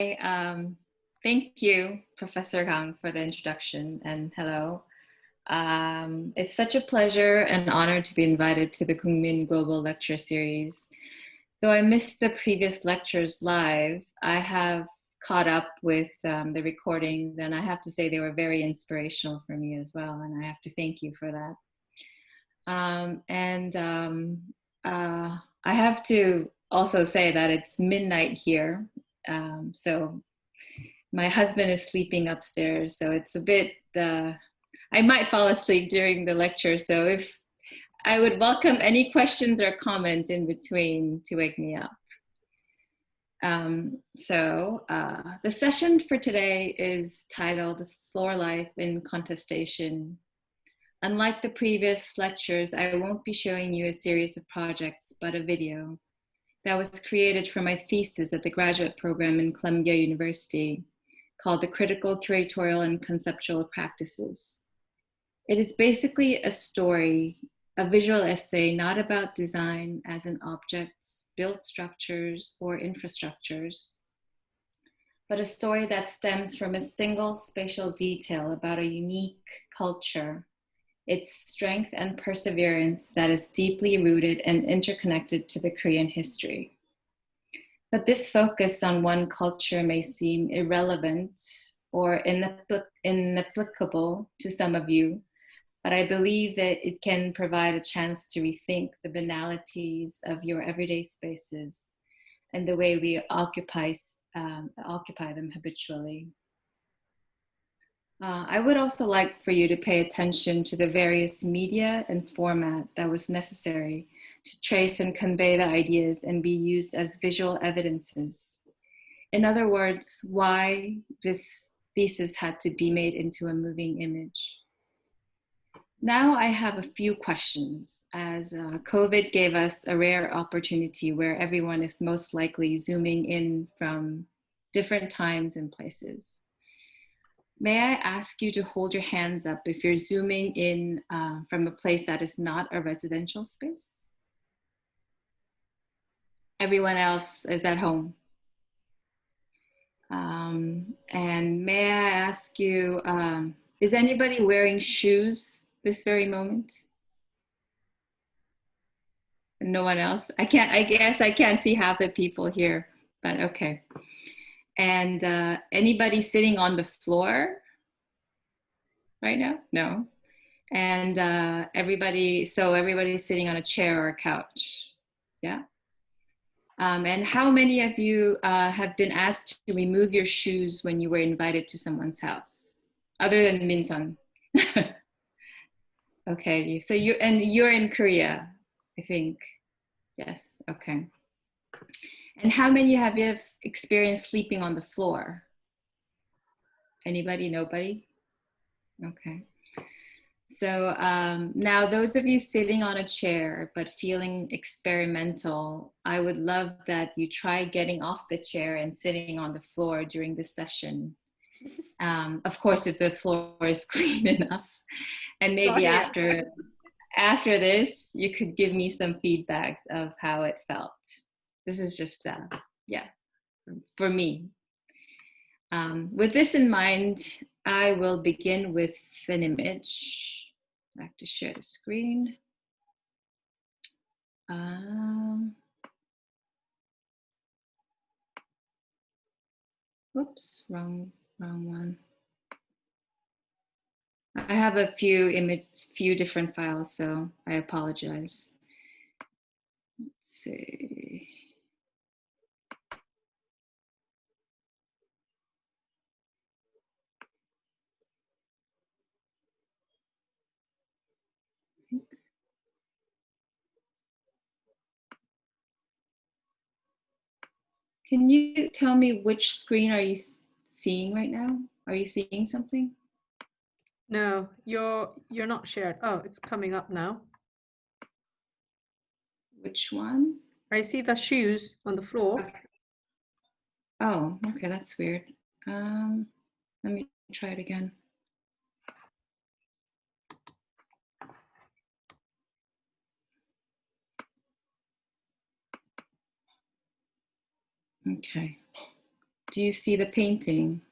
Thank you, Professor Kang, for the introduction, and hello. It's such a pleasure and honor to be invited to the Kookmin Global Lecture Series. Though I missed the previous lectures live, I have caught up with the recordings, and I have to say they were very inspirational for me as well, and I have to thank you for that. I have to also say that it's midnight here, so my husband is sleeping upstairs, so it's a bit, I might fall asleep during the lecture, so if I would welcome any questions or comments in between to wake me up. The session for today is titled Floor Life in Contestation. Unlike the previous lectures, I won't be showing you a series of projects, but a video that was created for my thesis at the graduate program in Kookmin University called The Critical, Curatorial, and Conceptual Practices. It is basically a story, a visual essay, not about design as in objects, built structures, or infrastructures, but a story that stems from a single spatial detail about a unique culture, its strength and perseverance that is deeply rooted and interconnected to the Korean history. But this focus on one culture may seem irrelevant or inapplicable to some of you, but I believe that it can provide a chance to rethink the banalities of your everyday spaces and the way we occupy them habitually. I would also like for you to pay attention to the various media and format that was necessary to trace and convey the ideas and be used as visual evidences. In other words, why this thesis had to be made into a moving image. Now I have a few questions, as COVID gave us a rare opportunity where everyone is most likely zooming in from different times and places. May I ask you to hold your hands up if you're zooming in from a place that is not a residential space? Everyone else is at home. And may I ask you, is anybody wearing shoes this very moment? No one else? I guess I can't see half the people here, but okay. And anybody sitting on the floor right now? No. And everybody's sitting on a chair or a couch. Yeah. And how many of you have been asked to remove your shoes when you were invited to someone's house, other than Minsun? Okay, so you're in Korea, I think. Yes. Okay. And how many have you experienced sleeping on the floor? Anybody? Nobody? Okay. So now those of you sitting on a chair but feeling experimental, I would love that you try getting off the chair and sitting on the floor during this session. Of course, if the floor is clean enough. And maybe after this, you could give me some feedbacks of how it felt. This is just, yeah, for me. With this in mind, I will begin with an image. I have to share the screen. Oops, wrong one. I have a few different files, so I apologize. Let's see. Can you tell me which screen are you seeing right now? Are you seeing something? No, you're not shared. Oh, it's coming up now. Which one? I see the shoes on the floor. Okay. Oh, okay, that's weird. Let me try it again. Okay. Do you see the painting?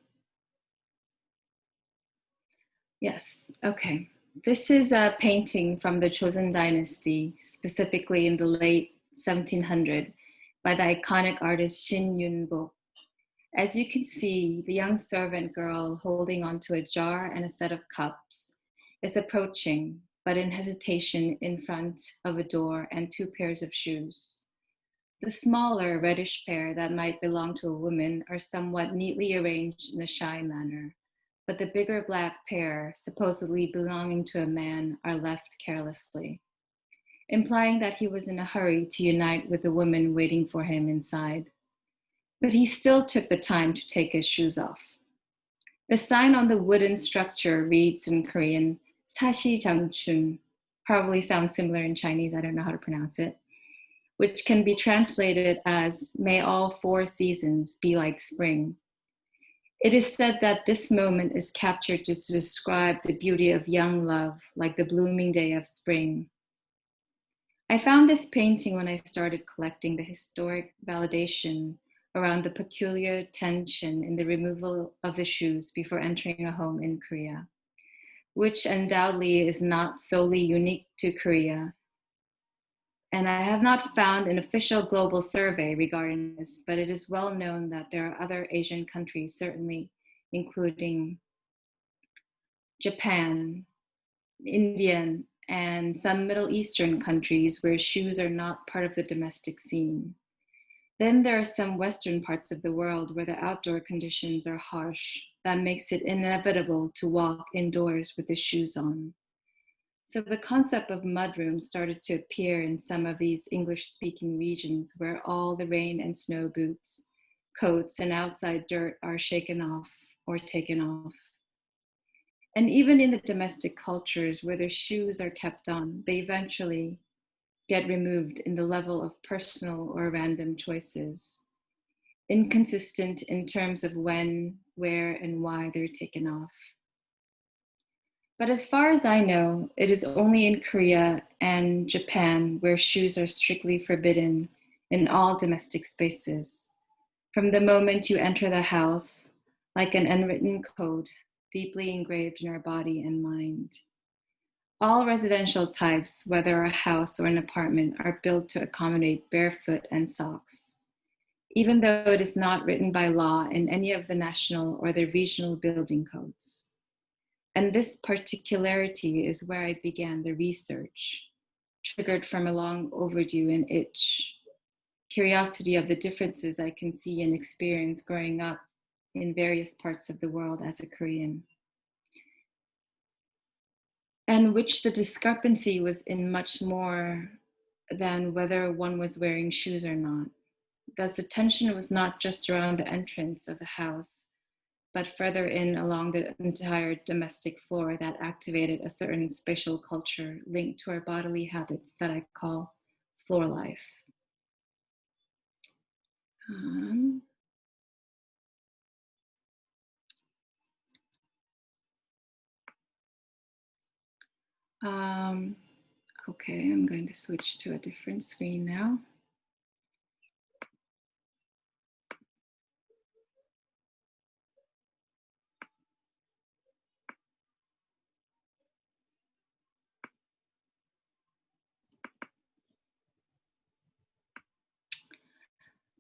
Yes, okay. This is a painting from the Joseon Dynasty, specifically in the late 1700s, by the iconic artist Shin Yun-bok. As you can see, the young servant girl holding onto a jar and a set of cups is approaching, but in hesitation in front of a door and two pairs of shoes. The smaller reddish pair that might belong to a woman are somewhat neatly arranged in a shy manner, but the bigger black pair, supposedly belonging to a man, are left carelessly, implying that he was in a hurry to unite with the woman waiting for him inside. But he still took the time to take his shoes off. The sign on the wooden structure reads in Korean, 사시 장춘, probably sounds similar in Chinese, I don't know how to pronounce it, which can be translated as, may all 4 seasons be like spring. It is said that this moment is captured to describe the beauty of young love, like the blooming day of spring. I found this painting when I started collecting the historic validation around the peculiar tension in the removal of the shoes before entering a home in Korea, which undoubtedly is not solely unique to Korea. And I have not found an official global survey regarding this, but it is well known that there are other Asian countries, certainly including Japan, India, and some Middle Eastern countries where shoes are not part of the domestic scene. Then there are some Western parts of the world where the outdoor conditions are harsh. That makes it inevitable to walk indoors with the shoes on. So the concept of mudrooms started to appear in some of these English-speaking regions where all the rain and snow boots, coats, and outside dirt are shaken off or taken off. And even in the domestic cultures where the shoes are kept on, they eventually get removed in the level of personal or random choices, inconsistent in terms of when, where, and why they're taken off. But as far as I know, it is only in Korea and Japan where shoes are strictly forbidden in all domestic spaces. From the moment you enter the house, like an unwritten code, deeply engraved in our body and mind. All residential types, whether a house or an apartment, are built to accommodate barefoot and socks, even though it is not written by law in any of the national or the regional building codes. And this particularity is where I began the research, triggered from a long overdue and itch, curiosity of the differences I can see and experience growing up in various parts of the world as a Korean. And which the discrepancy was in much more than whether one was wearing shoes or not. Thus the tension was not just around the entrance of the house, but further in along the entire domestic floor that activated a certain spatial culture linked to our bodily habits that I call floor life. Okay, I'm going to switch to a different screen now.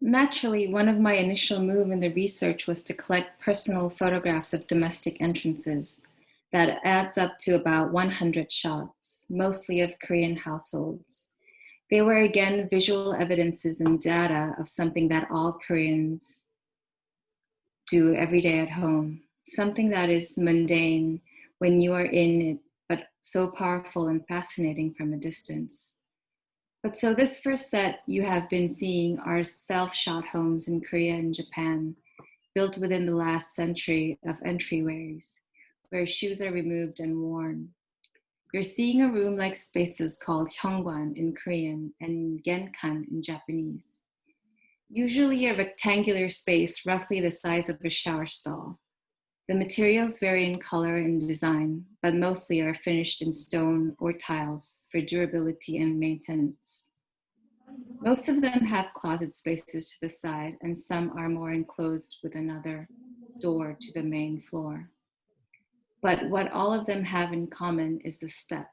Naturally, one of my initial moves in the research was to collect personal photographs of domestic entrances. That adds up to about 100 shots, mostly of Korean households. They were again visual evidences and data of something that all Koreans do every day at home, something that is mundane when you are in it, but so powerful and fascinating from a distance. But so this first set you have been seeing are self-shot homes in Korea and Japan, built within the last century of entryways, where shoes are removed and worn. You're seeing a room-like spaces called hyungwan in Korean and genkan in Japanese. Usually a rectangular space roughly the size of a shower stall. The materials vary in color and design, but mostly are finished in stone or tiles for durability and maintenance. Most of them have closet spaces to the side, and some are more enclosed with another door to the main floor. But what all of them have in common is the step,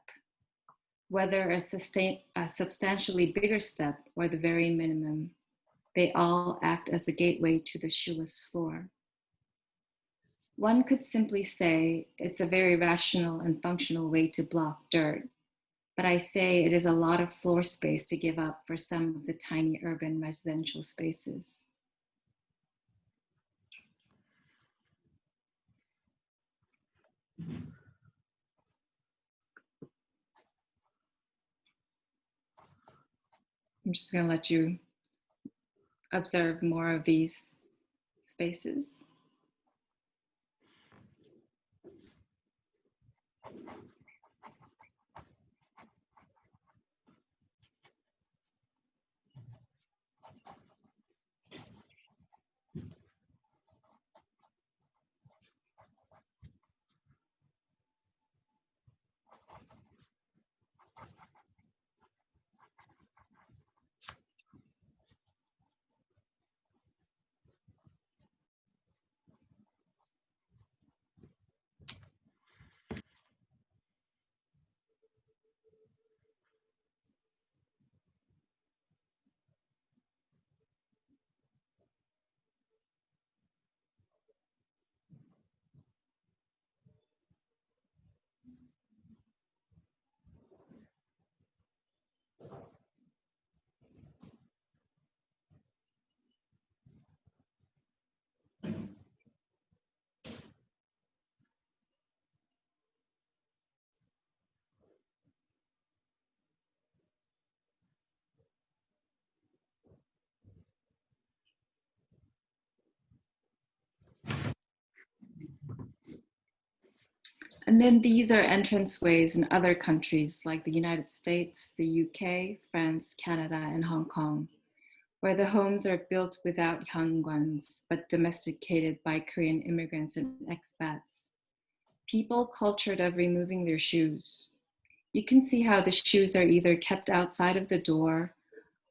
whether a substantially bigger step or the very minimum. They all act as a gateway to the shoeless floor. One could simply say it's a very rational and functional way to block dirt, but I say it is a lot of floor space to give up for some of the tiny urban residential spaces. I'm just going to let you observe more of these spaces. And then these are entranceways in other countries like the United States, the UK, France, Canada, and Hong Kong, where the homes are built without hyungwans, but domesticated by Korean immigrants and expats. People cultured of removing their shoes. You can see how the shoes are either kept outside of the door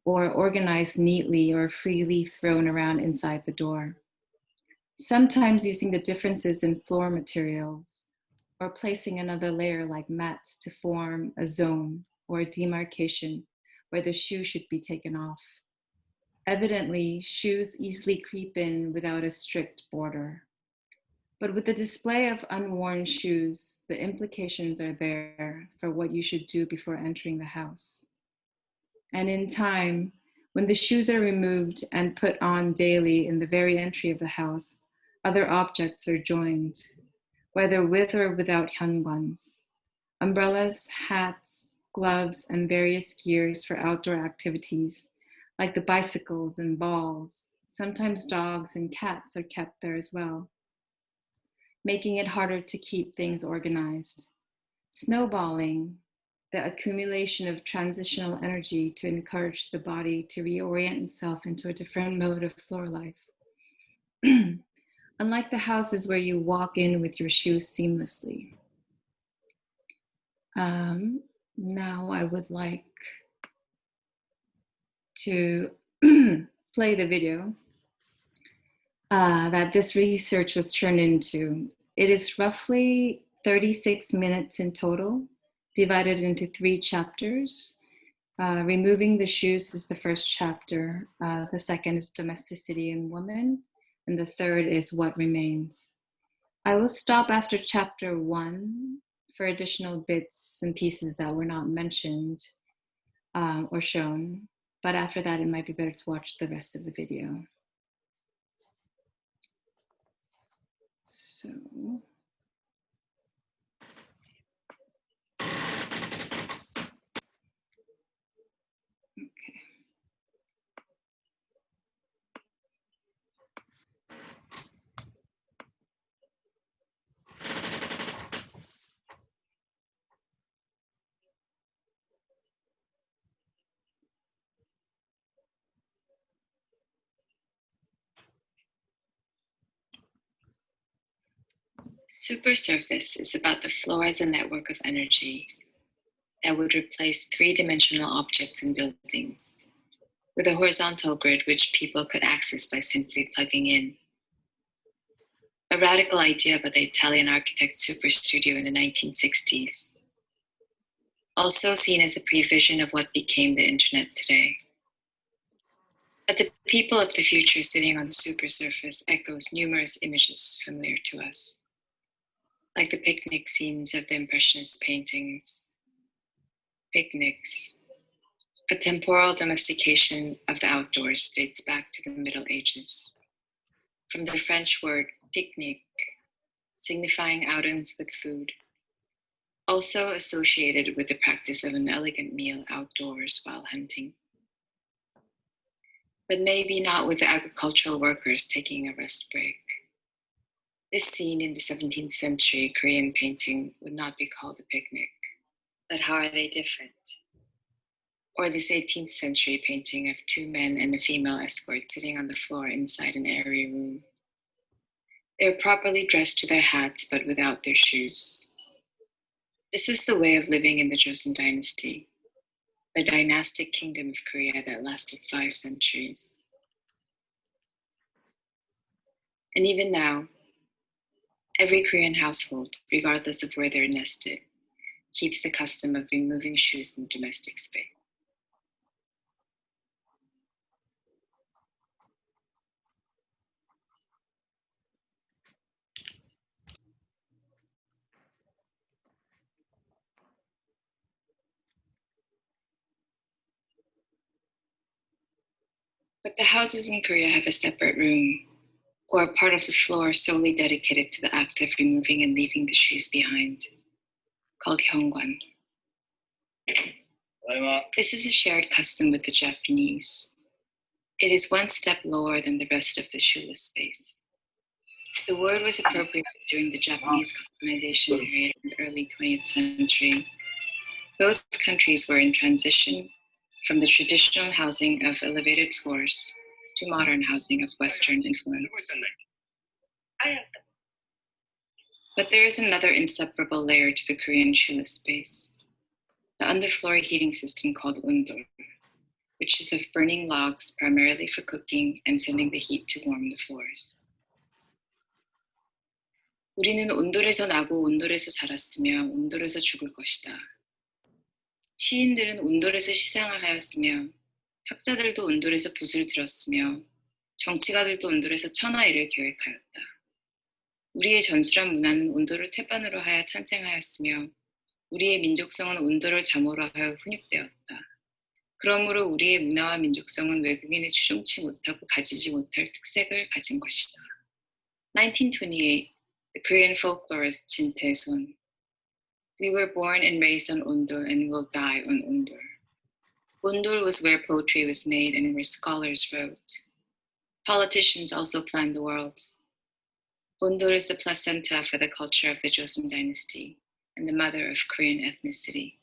or organized neatly or freely thrown around inside the door. Sometimes using the differences in floor materials or placing another layer like mats to form a zone or a demarcation where the shoe should be taken off. Evidently, shoes easily creep in without a strict border. But with the display of unworn shoes, the implications are there for what you should do before entering the house. And in time, when the shoes are removed and put on daily in the very entry of the house, other objects are joined, whether with or without hyungwans. Umbrellas, hats, gloves, and various gears for outdoor activities, like the bicycles and balls. Sometimes dogs and cats are kept there as well, making it harder to keep things organized. Snowballing, the accumulation of transitional energy to encourage the body to reorient itself into a different mode of floor life. Unlike the houses where you walk in with your shoes seamlessly. Now I would like to play the video that this research was turned into. It is roughly 36 minutes in total, divided into 3 chapters. Removing the shoes is the first chapter. The second is domesticity in women. And the third is what remains. I will stop after chapter 1 for additional bits and pieces that were not mentioned or shown. But after that, it might be better to watch the rest of the video. So. Okay. Supersurface is about the floor as a network of energy that would replace 3-dimensional objects in buildings. with a horizontal grid which people could access by simply plugging in. A radical idea by the Italian architect Superstudio in the 1960s. Also seen as a prevision of what became the internet today. But the people of the future sitting on the supersurface echoes numerous images familiar to us, like the picnic scenes of the Impressionist paintings. Picnics. A temporal domestication of the outdoors dates back to the Middle Ages. From the French word pique-nique, signifying outings with food, also associated with the practice of an elegant meal outdoors while hunting. But maybe not with the agricultural workers taking a rest break. This scene in the 17th century Korean painting would not be called a picnic, but how are they different? Or this 18th century painting of two men and a female escort sitting on the floor inside an airy room. They are properly dressed to their hats, but without their shoes. This was the way of living in the Joseon dynasty, the dynastic kingdom of Korea that lasted 5 centuries. And even now, every Korean household, regardless of where they're nested, keeps the custom of removing shoes in domestic space. But the houses in Korea have a separate room, or a part of the floor solely dedicated to the act of removing and leaving the shoes behind, called hyongwan. This is a shared custom with the Japanese. It is one step lower than the rest of the shoeless space. The word was appropriate during the Japanese colonization period in the early 20th century. Both countries were in transition from the traditional housing of elevated floors to modern housing of Western influence. But there is another inseparable layer to the Korean shoeless space, the underfloor heating system called undol, which is of burning logs primarily for cooking and sending the heat to warm the floors. 우리는 온돌에서 나고 온돌에서 자랐으며 온돌에서 죽을 것이다. 시인들은 온돌에서 시상을 하였으며 학자들도 온돌에서 붓을 들었으며 정치가들도 온돌에서 천하일을 계획하였다. 우리의 전술한 문화는 온돌을 태반으로 하여 탄생하였으며 우리의 민족성은 온돌을 자모로 하여 훈육되었다. 그러므로 우리의 문화와 민족성은 외국인이 추종치 못하고 가지지 못할 특색을 가진 것이다. 1928, the Korean folklorist Jin Tae-son. We were born and raised on Undol and will die on Undol. Undol was where poetry was made and where scholars wrote. Politicians also planned the world. Undol is the placenta for the culture of the Joseon dynasty and the mother of Korean ethnicity.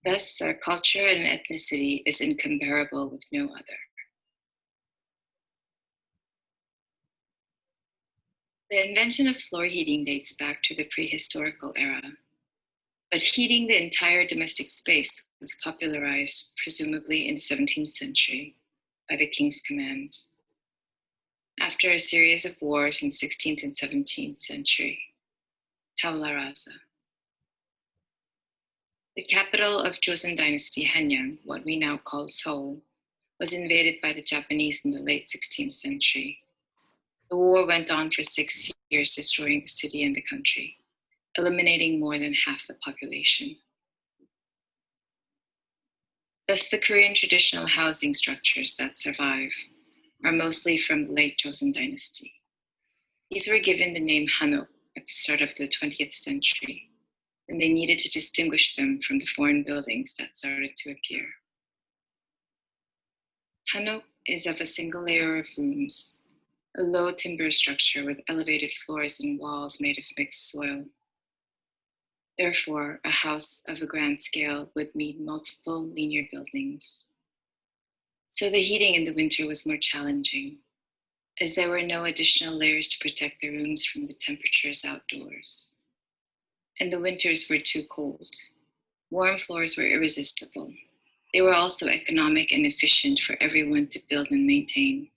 Thus, our culture and ethnicity is incomparable with no other. The invention of floor heating dates back to the prehistorical era, but heating the entire domestic space was popularized, presumably in the 17th century, by the king's command. After a series of wars in the 16th and 17th century, tabula rasa. The capital of Joseon dynasty, Hanyang, what we now call Seoul, was invaded by the Japanese in the late 16th century. The war went on for 6 years, destroying the city and the country, eliminating more than half the population. Thus, the Korean traditional housing structures that survive are mostly from the late Joseon dynasty. These were given the name Hanok at the start of the 20th century, and they needed to distinguish them from the foreign buildings that started to appear. Hanok is of a single layer of rooms, a low timber structure with elevated floors and walls made of mixed soil. Therefore, a house of a grand scale would need multiple linear buildings. So the heating in the winter was more challenging, as there were no additional layers to protect the rooms from the temperatures outdoors. And the winters were too cold. Warm floors were irresistible, They were also economic and efficient for everyone to build and maintain.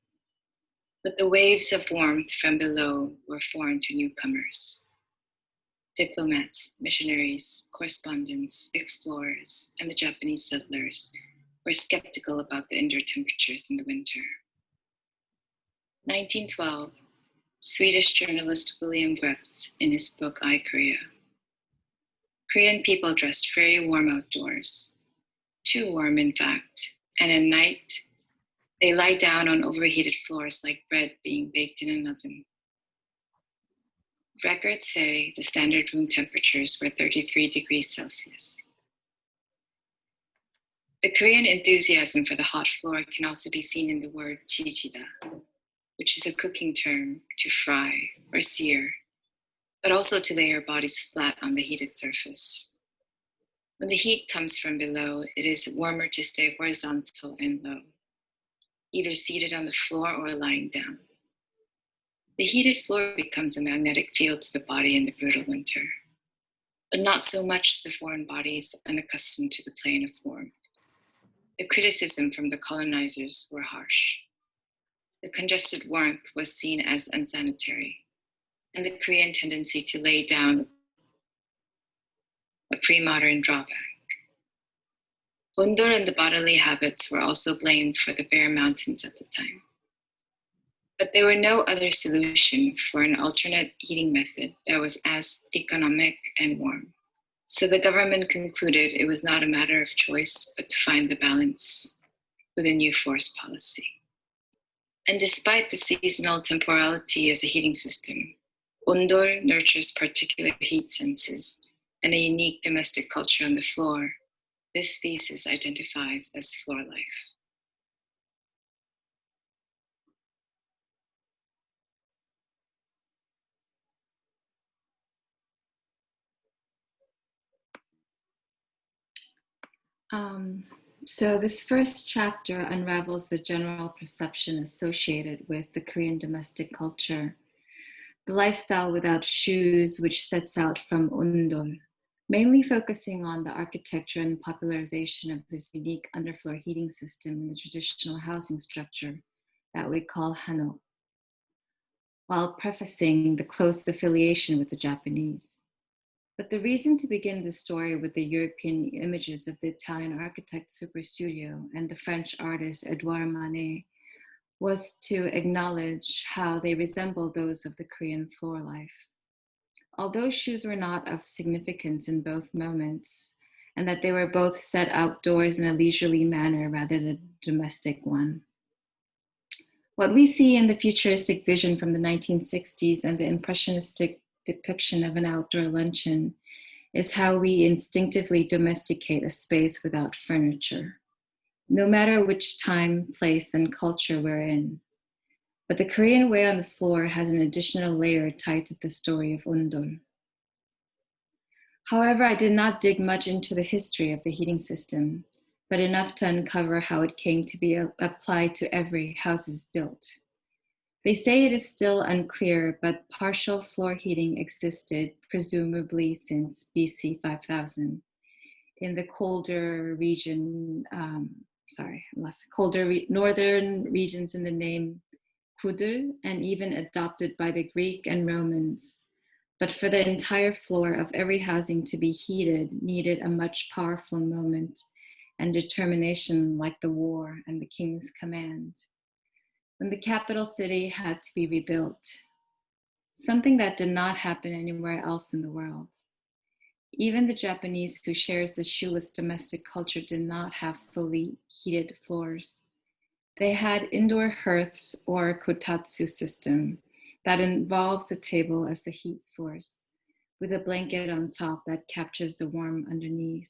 But the waves of warmth from below were foreign to newcomers. Diplomats, missionaries, correspondents, explorers, and the Japanese settlers were skeptical about the indoor temperatures in the winter. 1912, Swedish journalist William Greps in his book I, Korea. Korean people dressed very warm outdoors, too warm in fact, and at night, they lie down on overheated floors like bread being baked in an oven. Records say the standard room temperatures were 33 degrees Celsius. The Korean enthusiasm for the hot floor can also be seen in the word jijida, which is a cooking term to fry or sear, but also to lay our bodies flat on the heated surface. When the heat comes from below, it is warmer to stay horizontal and low, either seated on the floor or lying down. The heated floor becomes a magnetic field to the body in the brutal winter, but not so much to the foreign bodies unaccustomed to the plane of warmth. The criticism from the colonizers were harsh. The congested warmth was seen as unsanitary, and the Korean tendency to lay down a pre-modern drawback. Undor and the bodily habits were also blamed for the bare mountains at the time. But there were no other solution for an alternate heating method that was as economic and warm. So the government concluded it was not a matter of choice, but to find the balance with a new forest policy. And despite the seasonal temporality as a heating system, Undor nurtures particular heat senses and a unique domestic culture on the floor. This thesis identifies as floor life. So this first chapter unravels the general perception associated with the Korean domestic culture, the lifestyle without shoes, which sets out from Undor, mainly focusing on the architecture and popularization of this unique underfloor heating system in the traditional housing structure that we call Hanok, while prefacing the close affiliation with the Japanese. But the reason to begin the story with the European images of the Italian architect Superstudio and the French artist Edouard Manet was to acknowledge how they resemble those of the Korean floor life. Although shoes were not of significance in both moments, and that they were both set outdoors in a leisurely manner rather than a domestic one. What we see in the futuristic vision from the 1960s and the impressionistic depiction of an outdoor luncheon is how we instinctively domesticate a space without furniture, no matter which time, place, and culture we're in. But the Korean way on the floor has an additional layer tied to the story of Undor. However, I did not dig much into the history of the heating system, but enough to uncover how it came to be applied to every houses built. They say it is still unclear, but partial floor heating existed, presumably since BC 5000, in the colder region, northern regions in the name Kudur, and even adopted by the Greek and Romans. But for the entire floor of every housing to be heated needed a much powerful moment and determination like the war and the king's command, when the capital city had to be rebuilt, something that did not happen anywhere else in the world. Even the Japanese, who shares the shoeless domestic culture, did not have fully heated floors. They had indoor hearths or kotatsu system that involves a table as the heat source, with a blanket on top that captures the warmth underneath.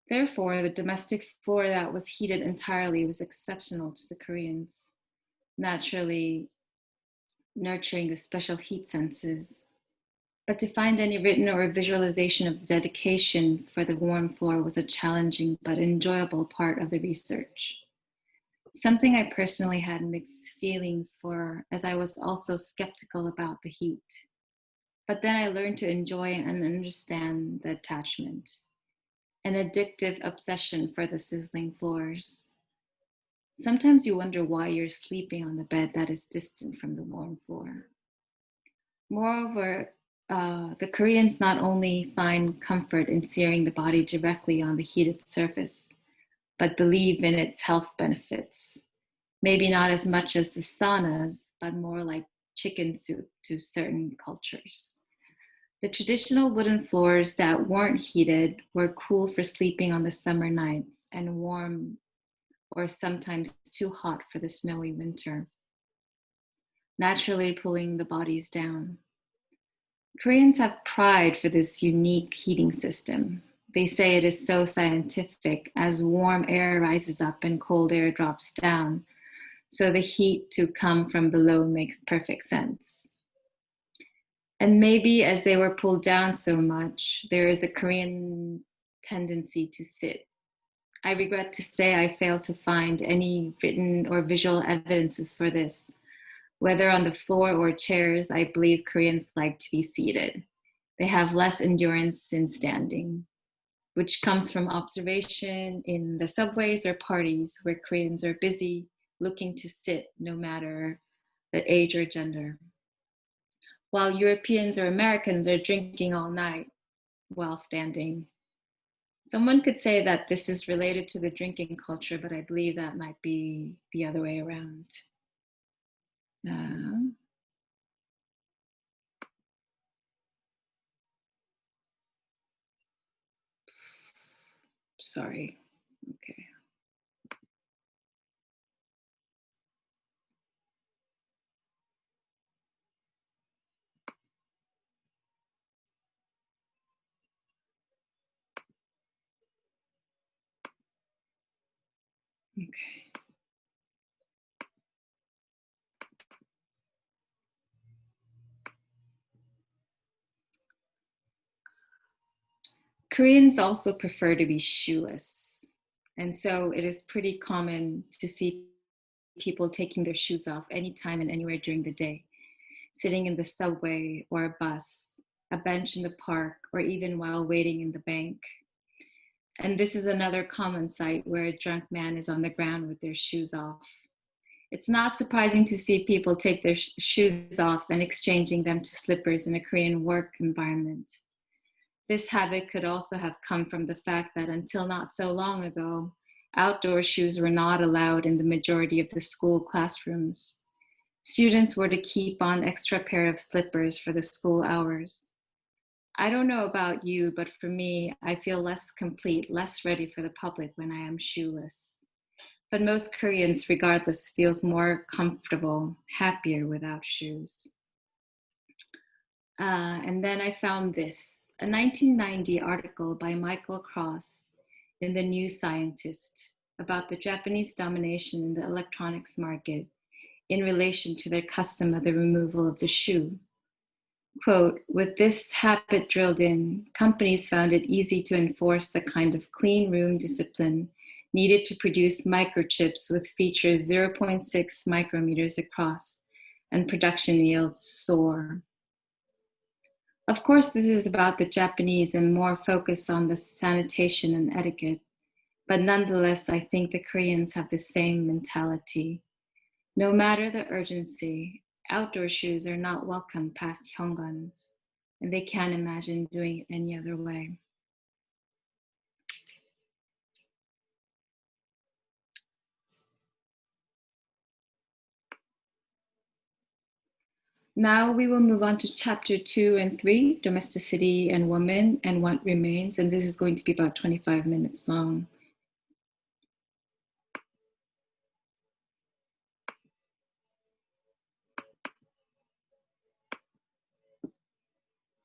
Therefore, the domestic floor that was heated entirely was exceptional to the Koreans, naturally nurturing the special heat senses. But to find any written or visualization of dedication for the warm floor was a challenging but enjoyable part of the research. Something I personally had mixed feelings for, as I was also skeptical about the heat. But then I learned to enjoy and understand the attachment. an addictive obsession for the sizzling floors. Sometimes you wonder why you're sleeping on the bed that is distant from the warm floor. Moreover, the Koreans not only find comfort in searing the body directly on the heated surface, but believe in its health benefits. Maybe not as much as the saunas, but more like chicken soup to certain cultures. The traditional wooden floors that weren't heated were cool for sleeping on the summer nights and warm or sometimes too hot for the snowy winter, naturally pulling the bodies down. Koreans have pride for this unique heating system. They say it is so scientific as warm air rises up and cold air drops down, so the heat to come from below makes perfect sense. And maybe as they were pulled down so much, there is a Korean tendency to sit. I regret to say I failed to find any written or visual evidences for this. Whether on the floor or chairs, I believe Koreans like to be seated. They have less endurance in standing, which comes from observation in the subways or parties where Koreans are busy looking to sit no matter the age or gender, while Europeans or Americans are drinking all night while standing. Someone could say that this is related to the drinking culture, but I believe that might be the other way around. Sorry. Okay. Okay. Koreans also prefer to be shoeless. And so it is pretty common to see people taking their shoes off anytime and anywhere during the day, sitting in the subway or a bus, a bench in the park, or even while waiting in the bank. And this is another common sight where a drunk man is on the ground with their shoes off. It's not surprising to see people take their shoes off and exchanging them to slippers in a Korean work environment. This habit could also have come from the fact that until not so long ago, outdoor shoes were not allowed in the majority of the school classrooms. Students were to keep on extra pair of slippers for the school hours. I don't know about you, but for me, I feel less complete, less ready for the public when I am shoeless. But most Koreans, regardless, feels more comfortable, happier without shoes. And then I found this, a 1990 article by Michael Cross in The New Scientist about the Japanese domination in the electronics market in relation to their custom of the removal of the shoe. Quote, with this habit drilled in, companies found it easy to enforce the kind of clean room discipline needed to produce microchips with features 0.6 micrometers across, and production yields soar. Of course, this is about the Japanese and more focused on the sanitation and etiquette, but nonetheless, I think the Koreans have the same mentality. No matter the urgency, outdoor shoes are not welcome past Hyungans, and they can't imagine doing it any other way. Now we will move on to chapter 2 and 3, domesticity and women and what remains, and this is going to be about 25 minutes long.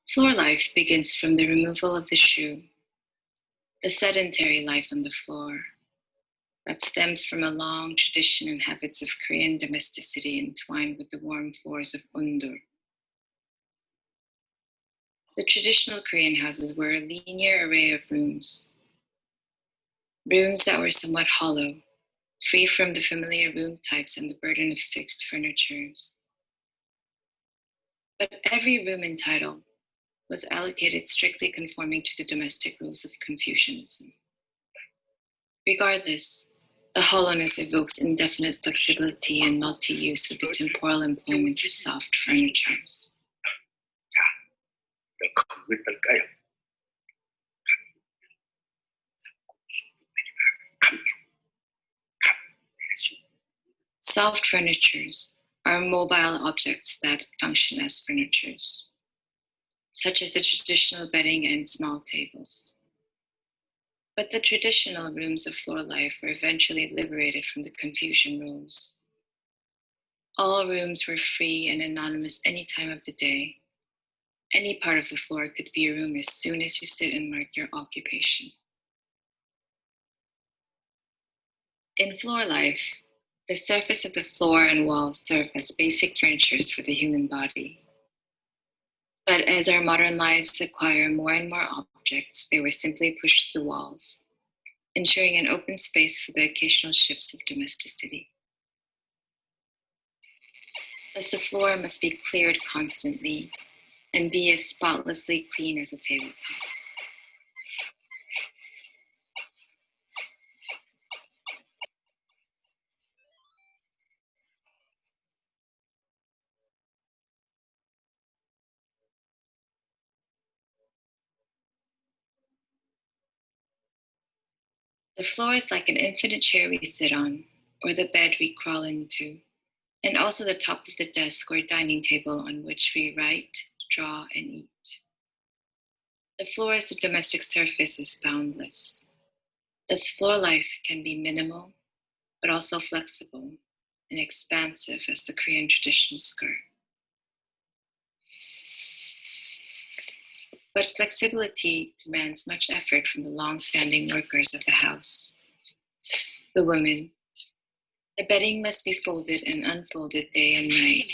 Floor life begins from the removal of the shoe, the sedentary life on the floor that stems from a long tradition and habits of Korean domesticity entwined with the warm floors of Undur. The traditional Korean houses were a linear array of rooms that were somewhat hollow, free from the familiar room types and the burden of fixed furnitures. But every room entitled was allocated strictly conforming to the domestic rules of Confucianism. Regardless, the hollowness evokes indefinite flexibility and multi-use with the temporal employment of soft furnitures. Soft furnitures are mobile objects that function as furnitures, such as the traditional bedding and small tables. But the traditional rooms of floor life were eventually liberated from the Confucian rules. All rooms were free and anonymous any time of the day. Any part of the floor could be a room as soon as you sit and mark your occupation. In floor life, the surface of the floor and walls serve as basic furnitures for the human body. But as our modern lives acquire more and more objects, they were simply pushed to the walls, ensuring an open space for the occasional shifts of domesticity. Thus, the floor must be cleared constantly and be as spotlessly clean as a tabletop. The floor is like an infinite chair we sit on, or the bed we crawl into, and also the top of the desk or dining table on which we write, draw, and eat. The floor as the domestic surface is boundless. Thus, floor life can be minimal, but also flexible and expansive as the Korean traditional skirt. But flexibility demands much effort from the long-standing workers of the house. The women. The bedding must be folded and unfolded day and night.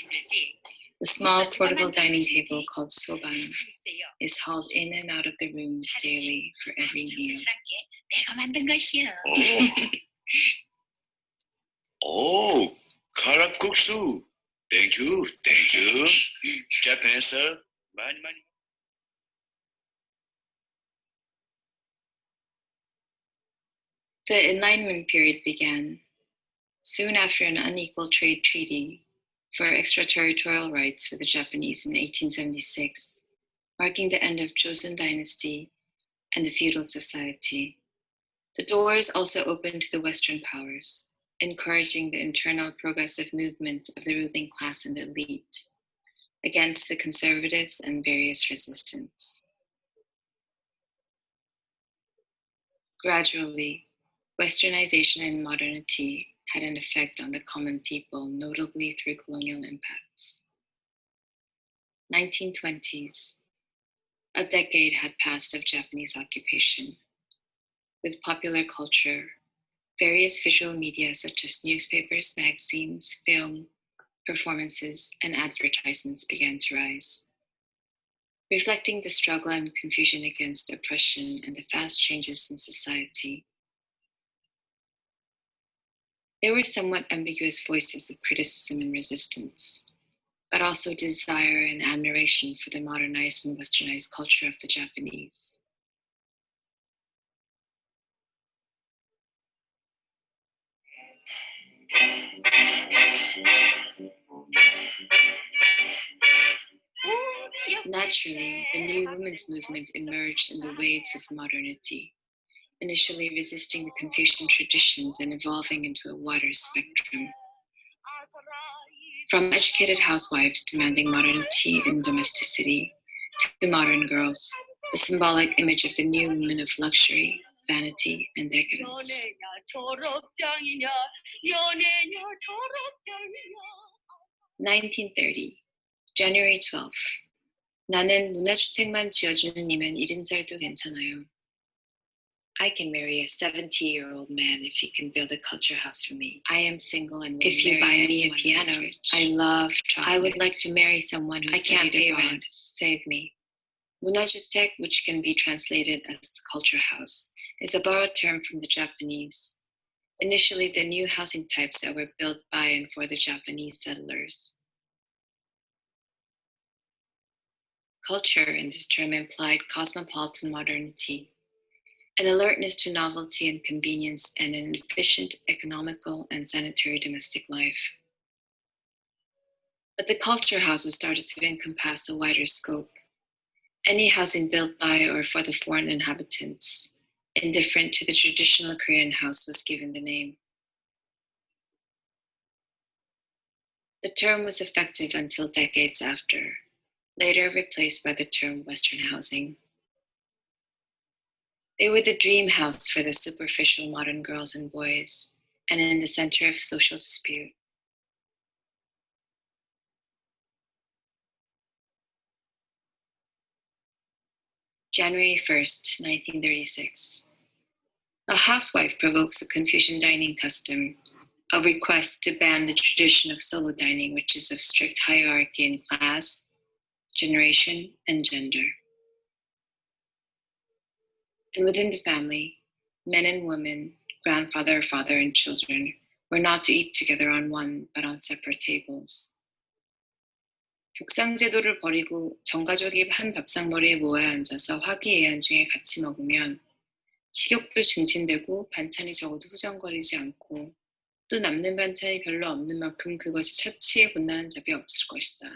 The small portable dining table called soban is hauled in and out of the rooms daily for every meal. Oh, kalakuksu. Thank you. Japanese, sir. Many. The Enlightenment Period began soon after an unequal trade treaty for extraterritorial rights with the Japanese in 1876, marking the end of Joseon dynasty and the feudal society. The doors also opened to the Western powers, encouraging the internal progressive movement of the ruling class and the elite against the conservatives and various resistance. Gradually, Westernization and modernity had an effect on the common people, notably through colonial impacts. 1920s, a decade had passed of Japanese occupation. With popular culture, various visual media such as newspapers, magazines, film, performances, and advertisements began to rise, reflecting the struggle and confusion against oppression and the fast changes in society. There were somewhat ambiguous voices of criticism and resistance, but also desire and admiration for the modernized and westernized culture of the Japanese. Naturally, the new women's movement emerged in the waves of modernity, initially resisting the Confucian traditions and evolving into a wider spectrum. From educated housewives demanding modernity and domesticity to modern girls, the symbolic image of the new woman of luxury, vanity, and decadence. 1930, January 12th. 나는 문화주택만 지어주는 이면 70살도 괜찮아요. I can marry a 70-year-old man if he can build a culture house for me. I am single and if you buy me a piano, I would like to marry someone who I can't pay rent. Save me. 문화주택, which can be translated as the culture house, is a borrowed term from the Japanese. Initially, the new housing types that were built by and for the Japanese settlers. Culture in this term implied cosmopolitan modernity, an alertness to novelty and convenience, and an efficient, economical, and sanitary domestic life. But the culture houses started to encompass a wider scope. Any housing built by or for the foreign inhabitants, indifferent to the traditional Korean house, was given the name. The term was effective until decades after, later replaced by the term Western housing. They were the dream house for the superficial modern girls and boys, and in the center of social dispute. January 1st, 1936. A housewife provokes a Confucian dining custom, a request to ban the tradition of solo dining, which is of strict hierarchy in class, generation, and gender. And within the family, men and women, grandfather, father, and children were not to eat together on one, but on separate tables. 격상제도를 버리고 전가족이 한 밥상머리에 모여 앉아서 화기애애한 중에 같이 먹으면 식욕도 증진되고 반찬이 적어도 후정거리지 않고 또 남는 반찬이 별로 없는 만큼 그것이 처치에 본나는 잡이 없을 것이다.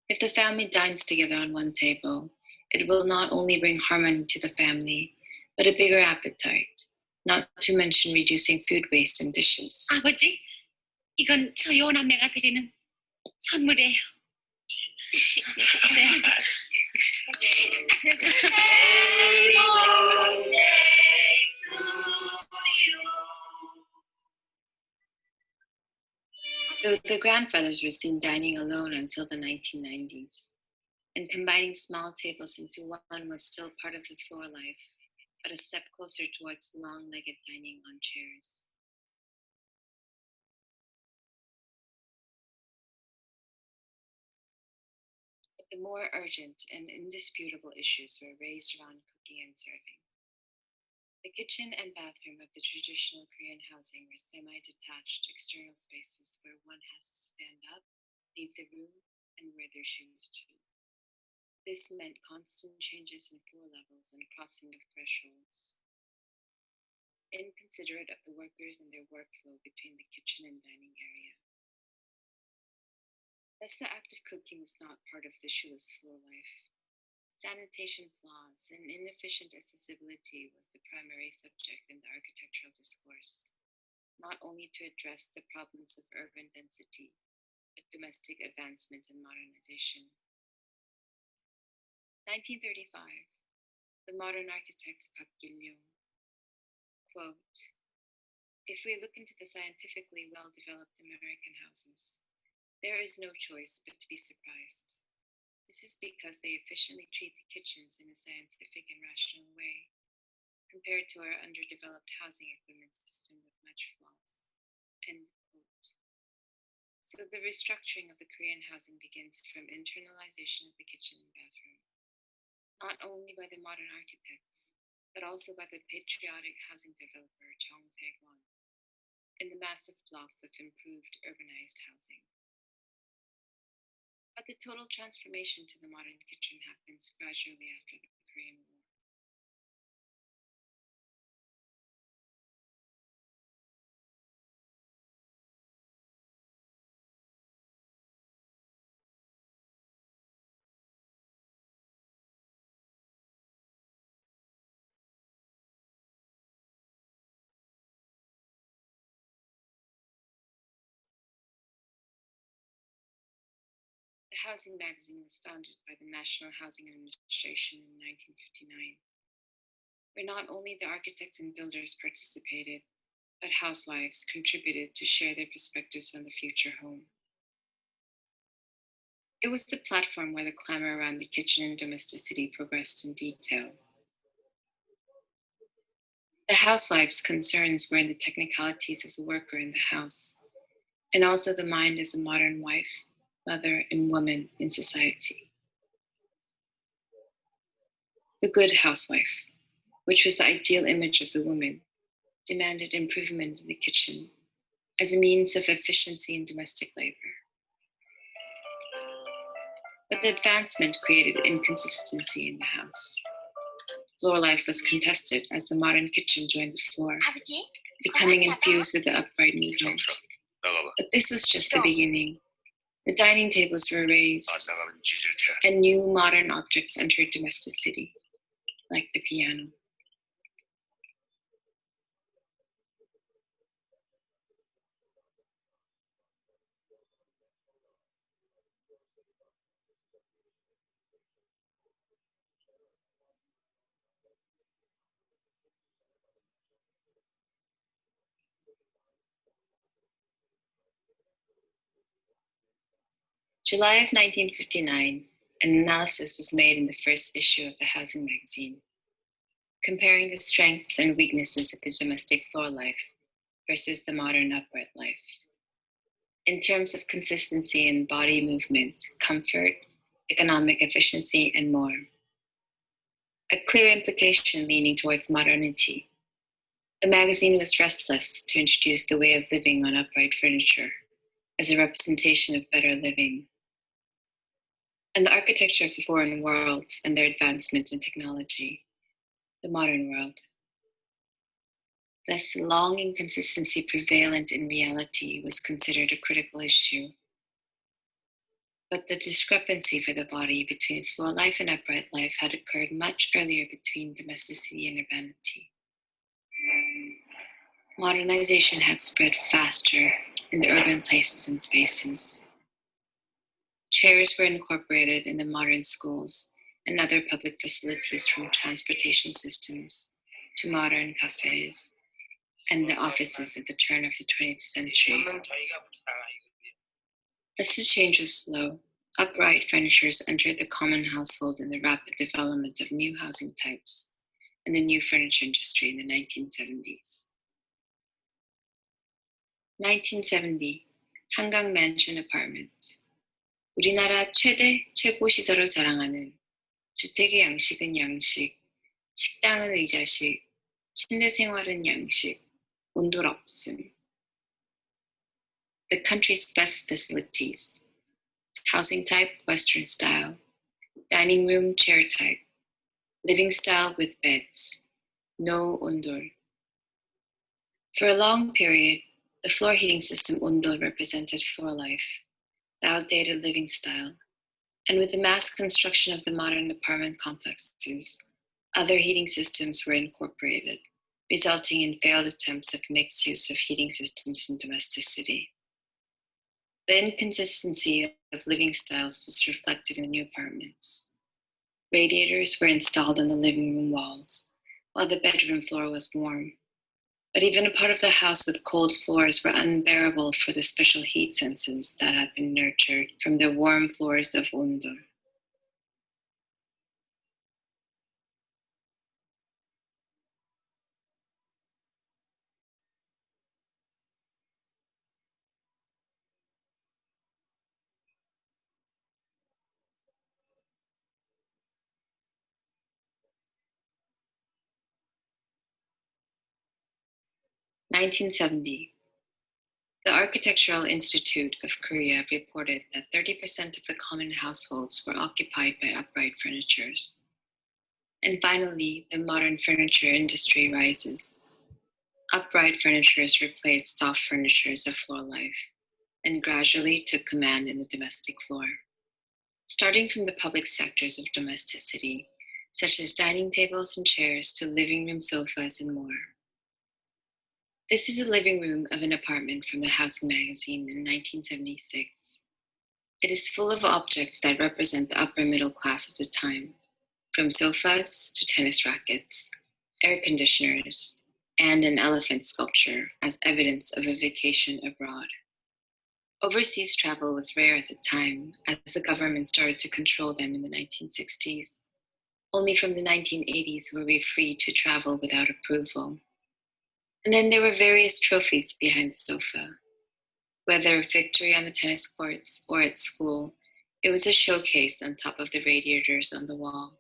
If the family dines together on one table, it will not only bring harmony to the family, but a bigger appetite, not to mention reducing food waste in dishes. 아버지, 이건 저 요남매가 드리는 선물이에요. 네. The grandfathers were seen dining alone until the 1990s, and combining small tables into one was still part of the floor life, but a step closer towards long-legged dining on chairs. But the more urgent and indisputable issues were raised around cooking and serving. The kitchen and bathroom of the traditional Korean housing were semi-detached external spaces where one has to stand up, leave the room, and wear their shoes too. This meant constant changes in floor levels and crossing of thresholds. Inconsiderate of the workers and their workflow between the kitchen and dining area. Thus, the act of cooking was not part of the shoeless floor life. Sanitation flaws and inefficient accessibility was the primary subject in the architectural discourse, not only to address the problems of urban density, but domestic advancement and modernization. 1935, the modern architect Park Gil-yong, quote, "If we look into the scientifically well-developed American houses, there is no choice but to be surprised. This is because they efficiently treat the kitchens in a scientific and rational way, compared to our underdeveloped housing equipment system with much flaws." End quote. So the restructuring of the Korean housing begins from internalization of the kitchen and bathroom, not only by the modern architects, but also by the patriotic housing developer Chung Tae-kwon, in the massive blocks of improved urbanized housing. But the total transformation to the modern kitchen happens gradually after the Korean War. The Housing magazine was founded by the National Housing Administration in 1959, where not only the architects and builders participated, but housewives contributed to share their perspectives on the future home. It was the platform where the clamor around the kitchen and domesticity progressed in detail. The housewives' concerns were in the technicalities as a worker in the house, and also the mind as a modern wife, mother, and woman in society. The good housewife, which was the ideal image of the woman, demanded improvement in the kitchen as a means of efficiency in domestic labor. But the advancement created inconsistency in the house. Floor life was contested as the modern kitchen joined the floor, 아버지, becoming infused with the upright movement. But this was just the beginning. The dining tables were raised, and new modern objects entered domesticity, like the piano. July of 1959, an analysis was made in the first issue of the Housing magazine, comparing the strengths and weaknesses of the domestic floor life versus the modern upright life, in terms of consistency in body movement, comfort, economic efficiency, and more. A clear implication leaning towards modernity. The magazine was restless to introduce the way of living on upright furniture as a representation of better living, and the architecture of the foreign worlds and their advancement in technology, the modern world. Thus, the long inconsistency prevalent in reality was considered a critical issue. But the discrepancy for the body between floor life and upright life had occurred much earlier between domesticity and urbanity. Modernization had spread faster in the urban places and spaces. Chairs were incorporated in the modern schools and other public facilities, from transportation systems to modern cafes and the offices at the turn of the 20th century. Thus the change was slow. Upright furnitures entered the common household in the rapid development of new housing types and the new furniture industry in the 1970s. 1970, 한강 Mansion Apartment. 우리나라 최고 시설을 자랑하는 주택의 양식은 양식, 식당은 의자식, 침대 생활은 양식, 온돌 없음. The country's best facilities. Housing type, Western style. Dining room, chair type. Living style with beds. No ondol. For a long period, the floor heating system ondol represented floor life, the outdated living style. And with the mass construction of the modern apartment complexes, other heating systems were incorporated, resulting in failed attempts of mixed use of heating systems in domesticity. The inconsistency of living styles was reflected in new apartments. Radiators were installed on the living room walls, while the bedroom floor was warm. But even a part of the house with cold floors were unbearable for the special heat senses that had been nurtured from the warm floors of ondol. (1970). The Architectural Institute of Korea reported that 30% of the common households were occupied by upright furnitures. And finally, the modern furniture industry rises. Upright furnitures replaced soft furnitures of floor life and gradually took command in the domestic floor. Starting from the public sectors of domesticity, such as dining tables and chairs to living room sofas and more. This is a living room of an apartment from the Housing magazine in 1976. It is full of objects that represent the upper middle class of the time, from sofas to tennis rackets, air conditioners, and an elephant sculpture as evidence of a vacation abroad. Overseas travel was rare at the time, as the government started to control them in the 1960s. Only from the 1980s were we free to travel without approval. And then there were various trophies behind the sofa. Whether victory on the tennis courts or at school, it was a showcase on top of the radiators on the wall.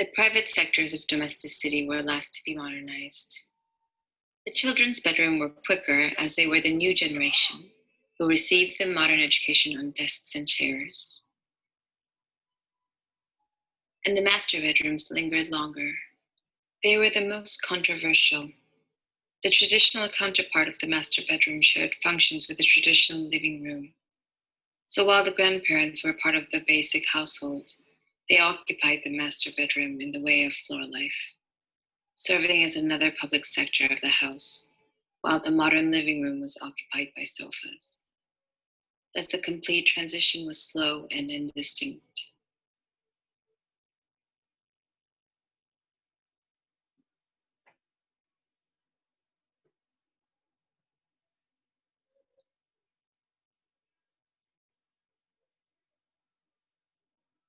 The private sectors of domesticity were last to be modernized. The children's bedroom were quicker as they were the new generation, who received the modern education on desks and chairs. And the master bedrooms lingered longer. They were the most controversial. The traditional counterpart of the master bedroom shared functions with the traditional living room. So while the grandparents were part of the basic household, they occupied the master bedroom in the way of floor life, serving as another public sector of the house, while the modern living room was occupied by sofas. Thus the complete transition was slow and indistinct.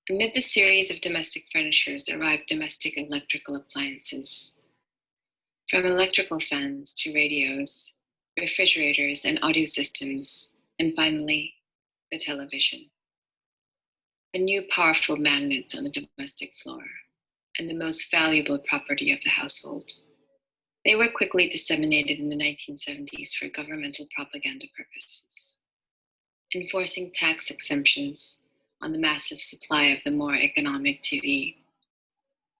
Amid the series of domestic furnitures arrived domestic electrical appliances. From electrical fans to radios, refrigerators, and audio systems, and finally, the television. A new powerful magnet on the domestic floor, and the most valuable property of the household. They were quickly disseminated in the 1970s for governmental propaganda purposes, enforcing tax exemptions on the massive supply of the more economic TV,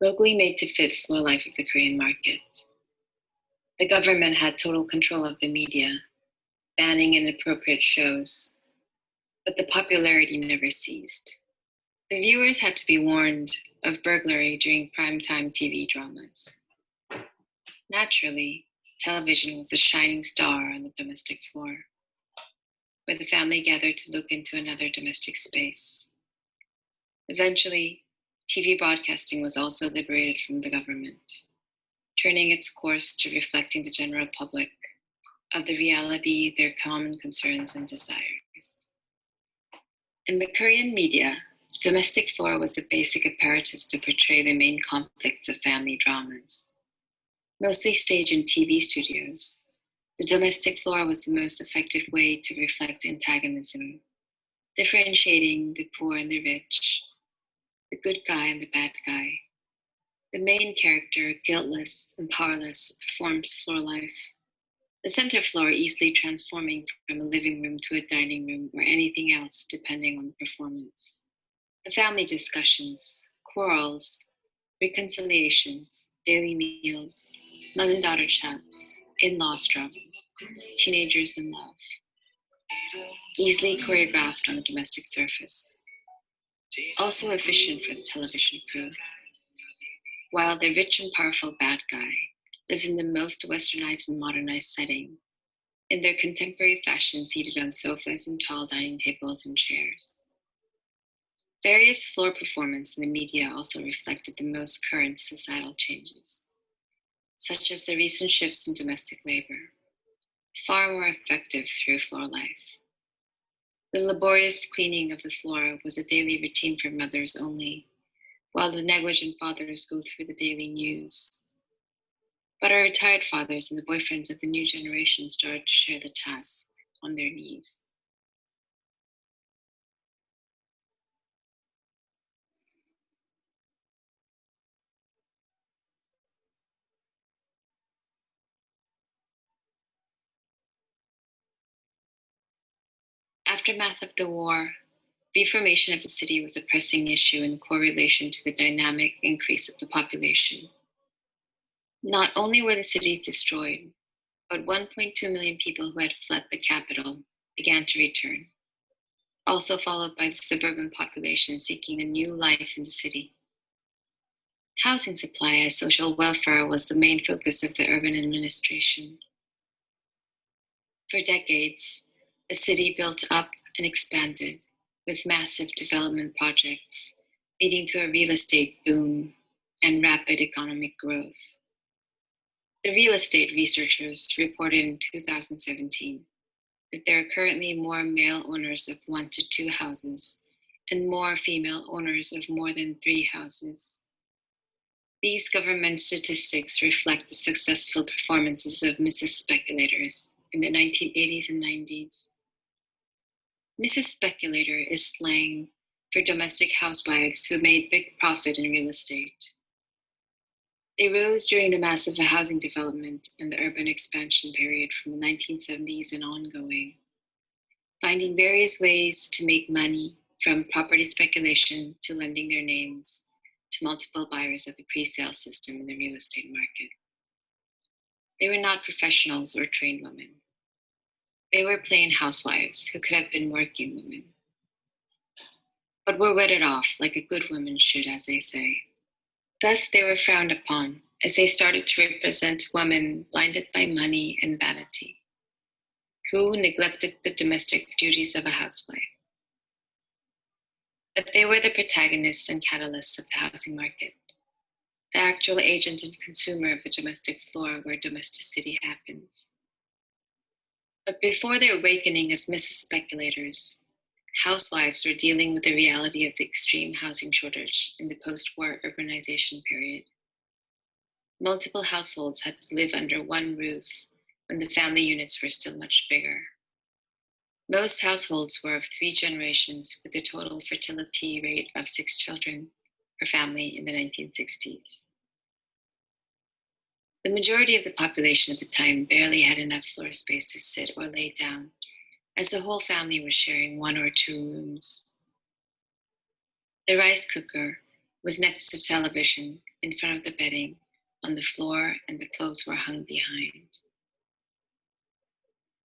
locally made to fit floor life of the Korean market. The government had total control of the media, banning inappropriate shows, but the popularity never ceased. The viewers had to be warned of burglary during primetime TV dramas. Naturally, television was the shining star on the domestic floor, where the family gathered to look into another domestic space. Eventually, TV broadcasting was also liberated from the government, turning its course to reflecting the general public of the reality, their common concerns and desires. In the Korean media, the domestic floor was the basic apparatus to portray the main conflicts of family dramas. Mostly staged in TV studios, the domestic floor was the most effective way to reflect antagonism, differentiating the poor and the rich, the good guy and the bad guy. The main character, guiltless and powerless, performs floor life. The center floor easily transforming from a living room to a dining room or anything else depending on the performance. The family discussions, quarrels, reconciliations, daily meals, mom and daughter chats, in-law struggles, teenagers in love, easily choreographed on the domestic surface. Also efficient for the television crew. While the rich and powerful bad guy lives in the most westernized and modernized setting, in their contemporary fashion seated on sofas and tall dining tables and chairs. Various floor performance in the media also reflected the most current societal changes, such as the recent shifts in domestic labor, far more effective through floor life. The laborious cleaning of the floor was a daily routine for mothers only, while the negligent fathers go through the daily news. But our retired fathers and the boyfriends of the new generation started to share the task on their knees. Aftermath of the war, reformation of the city was a pressing issue in correlation to the dynamic increase of the population. Not only were the cities destroyed, but 1.2 million people who had fled the capital began to return, also followed by the suburban population seeking a new life in the city. Housing supply as social welfare was the main focus of the urban administration. For decades, the city built up and expanded with massive development projects, leading to a real estate boom and rapid economic growth. The real estate researchers reported in 2017 that there are currently more male owners of 1 to 2 houses and more female owners of more than 3 houses. These government statistics reflect the successful performances of Mrs. Speculators in the 1980s and 90s. Mrs. Speculator is slang for domestic housewives who made big profit in real estate. They rose during the massive housing development and the urban expansion period from the 1970s and ongoing. finding various ways to make money, from property speculation to lending their names to multiple buyers of the pre-sale system in the real estate market. They were not professionals or trained women. They were plain housewives who could have been working women, but were wedded off like a good woman should, as they say. Thus, they were frowned upon as they started to represent women blinded by money and vanity, who neglected the domestic duties of a housewife. But they were the protagonists and catalysts of the housing market, the actual agent and consumer of the domestic floor where domesticity happens. But before their awakening as Mrs. Speculators, housewives were dealing with the reality of the extreme housing shortage in the post-war urbanization period. Multiple households had to live under one roof when the family units were still much bigger. Most households were of 3 generations with a total fertility rate of 6 children per family in the 1960s. The majority of the population at the time barely had enough floor space to sit or lay down, as the whole family was sharing 1 or 2 rooms. The rice cooker was next to television in front of the bedding on the floor, and the clothes were hung behind.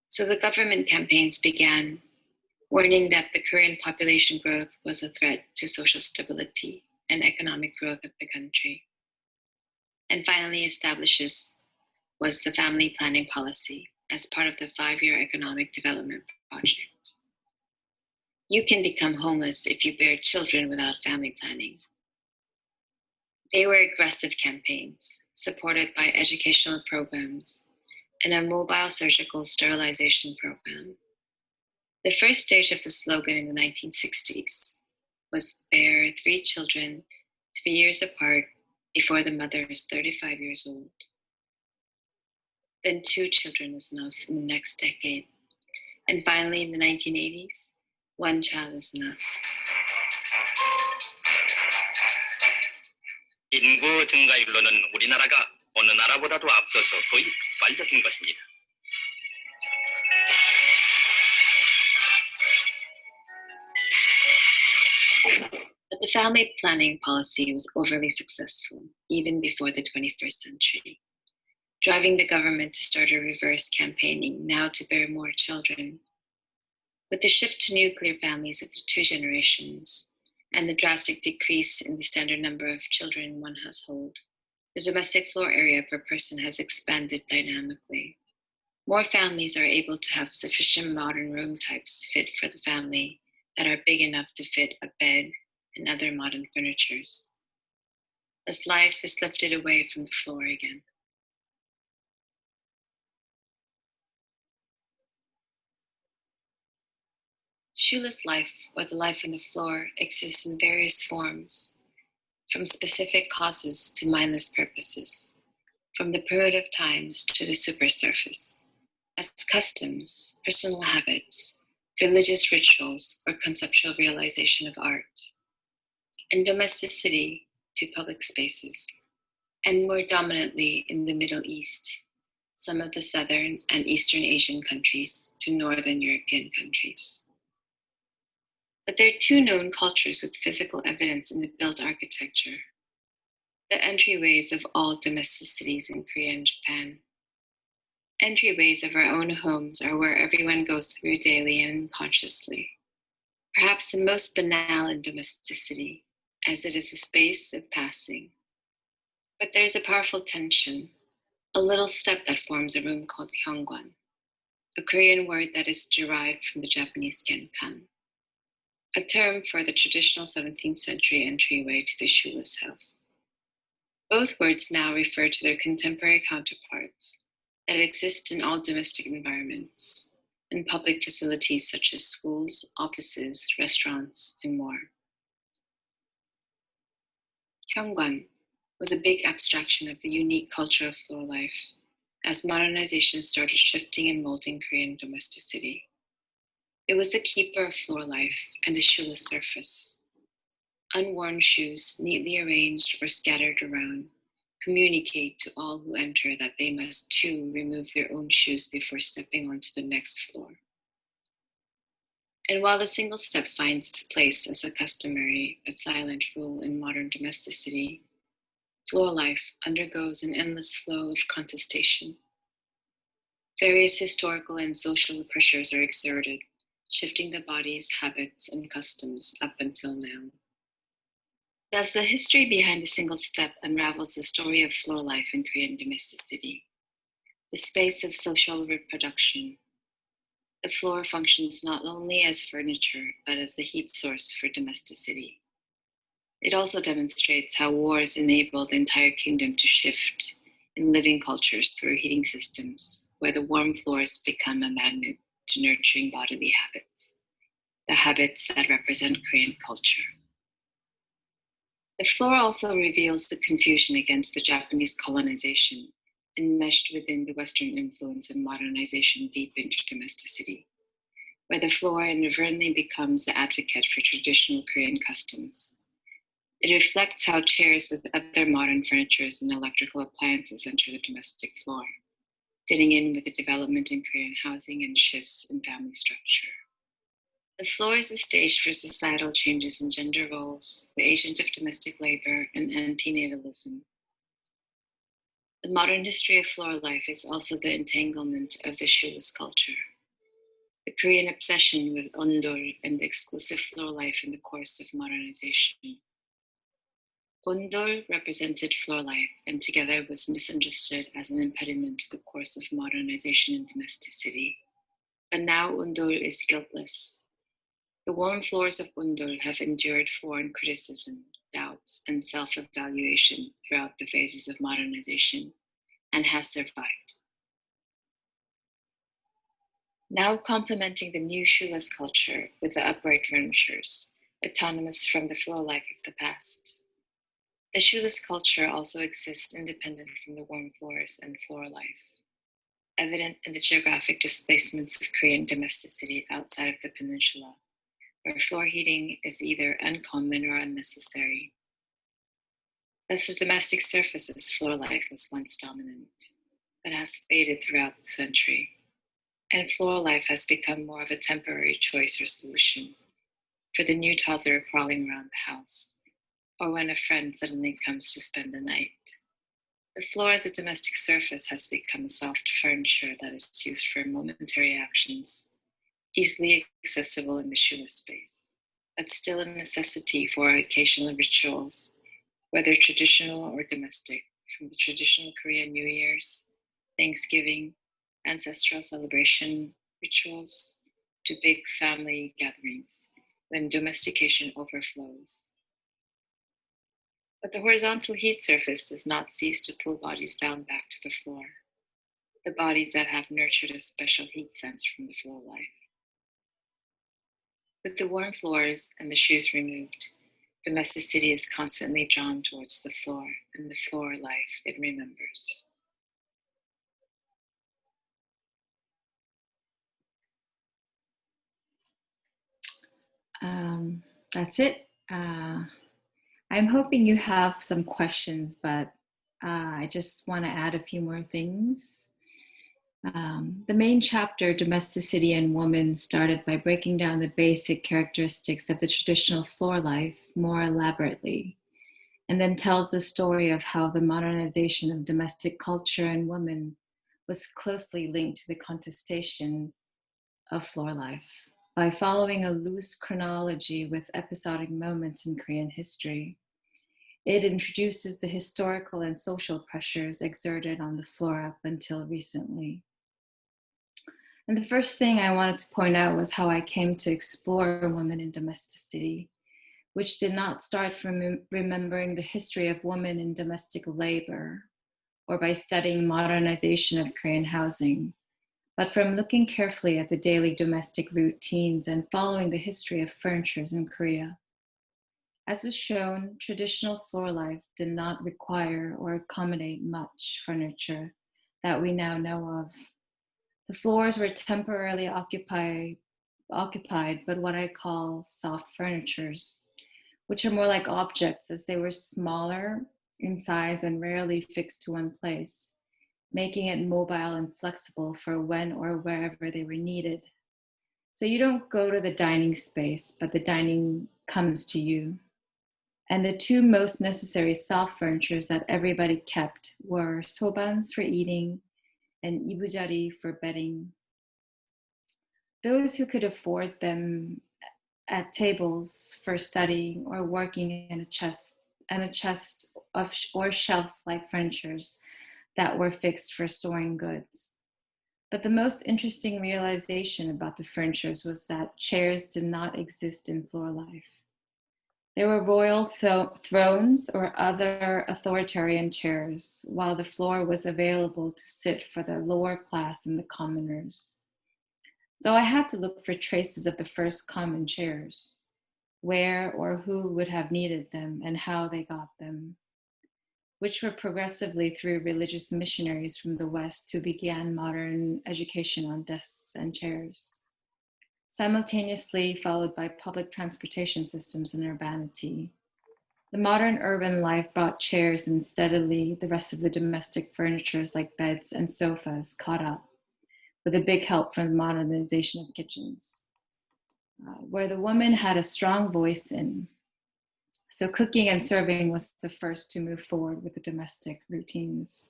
So the government campaigns began, warning that the current population growth was a threat to social stability and economic growth of the country. And finally establishes was the family planning policy as part of the 5-year economic development project. You can become homeless if you bear children without family planning. They were aggressive campaigns supported by educational programs and a mobile surgical sterilization program. The first stage of the slogan in the 1960s was bear 3 children 3 years apart before the mother is 35 years old. Then 2 children is enough in the next decade. And finally, in the 1980s, 1 child is enough. 인구 증가율로는 우리나라가 어느 나라보다도 앞서서 거의 폭발적인 것입니다. But the family planning policy was overly successful, even before the 21st century, driving the government to start a reverse campaigning now to bear more children. With the shift to nuclear families of 2 generations and the drastic decrease in the standard number of children in one household, the domestic floor area per person has expanded dynamically. More families are able to have sufficient modern room types fit for the family that are big enough to fit a bed and other modern furnitures. Thus, life is lifted away from the floor again. Shoeless life, or the life on the floor, exists in various forms, from specific causes to mindless purposes, from the primitive times to the supersurface, as customs, personal habits, religious rituals, or conceptual realization of art, and domesticity to public spaces, and more dominantly in the Middle East, some of the Southern and Eastern Asian countries to Northern European countries. But there are 2 known cultures with physical evidence in the built architecture, the entryways of all domesticities in Korea and Japan. Entryways of our own homes are where everyone goes through daily and unconsciously, perhaps the most banal in domesticity, as it is a space of passing. But there's a powerful tension, a little step that forms a room called hyungwan, a Korean word that is derived from the Japanese genkan, a term for the traditional 17th century entryway to the shoeless house. Both words now refer to their contemporary counterparts that exist in all domestic environments and public facilities such as schools, offices, restaurants, and more. Hyungwan was a big abstraction of the unique culture of floor life as modernization started shifting and molding Korean domesticity. It was the keeper of floor life and the shoeless surface. Unworn shoes, neatly arranged or scattered around, communicate to all who enter that they must too remove their own shoes before stepping onto the next floor. And while the single step finds its place as a customary but silent rule in modern domesticity, floor life undergoes an endless flow of contestation. Various historical and social pressures are exerted, shifting the body's habits and customs up until now. Thus, the history behind the single step unravels the story of floor life in Korean domesticity, the space of social reproduction. The floor functions not only as furniture, but as the heat source for domesticity. It also demonstrates how wars enable the entire kingdom to shift in living cultures through heating systems, where the warm floors become a magnet to nurturing bodily habits, the habits that represent Korean culture. The floor also reveals the confusion against the Japanese colonization, enmeshed within the Western influence and modernization deep into domesticity, where the floor inadvertently becomes the advocate for traditional Korean customs. It reflects how chairs with other modern furnitures and electrical appliances enter the domestic floor, fitting in with the development in Korean housing and shifts in family structure. The floor is the stage for societal changes in gender roles, the agent of domestic labor, and antinatalism. The modern history of floor life is also the entanglement of the shoeless culture, the Korean obsession with ondol and the exclusive floor life in the course of modernization. Ondol represented floor life and together was misunderstood as an impediment to the course of modernization and domesticity. But now ondol is guiltless. The warm floors of ondol have endured foreign criticism, doubts, and self-evaluation throughout the phases of modernization and has survived. Now complementing the new shoeless culture with the upright furnitures, autonomous from the floor life of the past. The shoeless culture also exists independent from the warm floors and floor life, evident in the geographic displacements of Korean domesticity outside of the peninsula, where floor heating is either uncommon or unnecessary. Thus, the domestic surface's floor life was once dominant, but has faded throughout the century, and floor life has become more of a temporary choice or solution for the new toddler crawling around the house, or when a friend suddenly comes to spend the night. The floor as a domestic surface has become a soft furniture that is used for momentary actions, easily accessible in the shoeless space, but still a necessity for occasional rituals, whether traditional or domestic, from the traditional Korean New Year's, Thanksgiving, ancestral celebration rituals, to big family gatherings, when domestication overflows. But the horizontal heat surface does not cease to pull bodies down back to the floor, the bodies that have nurtured a special heat sense from the floor life. With the warm floors and the shoes removed, domesticity is constantly drawn towards the floor and the floor life it remembers. That's it. I'm hoping you have some questions, but I just want to add a few more things. The main chapter, Domesticity and Woman, started by breaking down the basic characteristics of the traditional floor life more elaborately, and then tells the story of how the modernization of domestic culture and women was closely linked to the contestation of floor life. By following a loose chronology with episodic moments in Korean history, it introduces the historical and social pressures exerted on the floor up until recently. And the first thing I wanted to point out was how I came to explore women in domesticity, which did not start from remembering the history of women in domestic labor or by studying modernization of Korean housing, but from looking carefully at the daily domestic routines and following the history of furnitures in Korea. As was shown, traditional floor life did not require or accommodate much furniture that we now know of. The floors were temporarily occupied by what I call soft furnitures, which are more like objects as they were smaller in size and rarely fixed to one place, making it mobile and flexible for when or wherever they were needed. So you don't go to the dining space, but the dining comes to you. And the two most necessary soft furnitures that everybody kept were sobans for eating and ibujari for bedding. Those who could afford them at tables for studying or working in a chest of or shelf-like furnitures that were fixed for storing goods. But the most interesting realization about the furnitures was that chairs did not exist in floor life. There were royal thrones or other authoritarian chairs, while the floor was available to sit for the lower class and the commoners. So I had to look for traces of the first common chairs, where or who would have needed them and how they got them, which were progressively through religious missionaries from the West who began modern education on desks and chairs, simultaneously followed by public transportation systems and urbanity. The modern urban life brought chairs, and steadily the rest of the domestic furnitures like beds and sofas caught up, with a big help from the modernization of kitchens, where the woman had a strong voice in. So cooking and serving was the first to move forward with the domestic routines.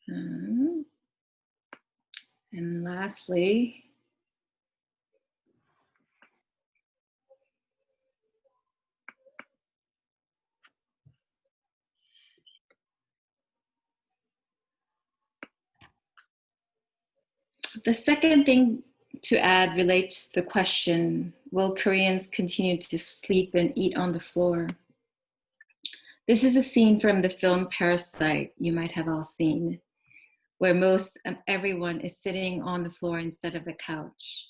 And lastly, the second thing to add relates to the question, will Koreans continue to sleep and eat on the floor? This is a scene from the film Parasite, you might have all seen, where most everyone is sitting on the floor instead of the couch.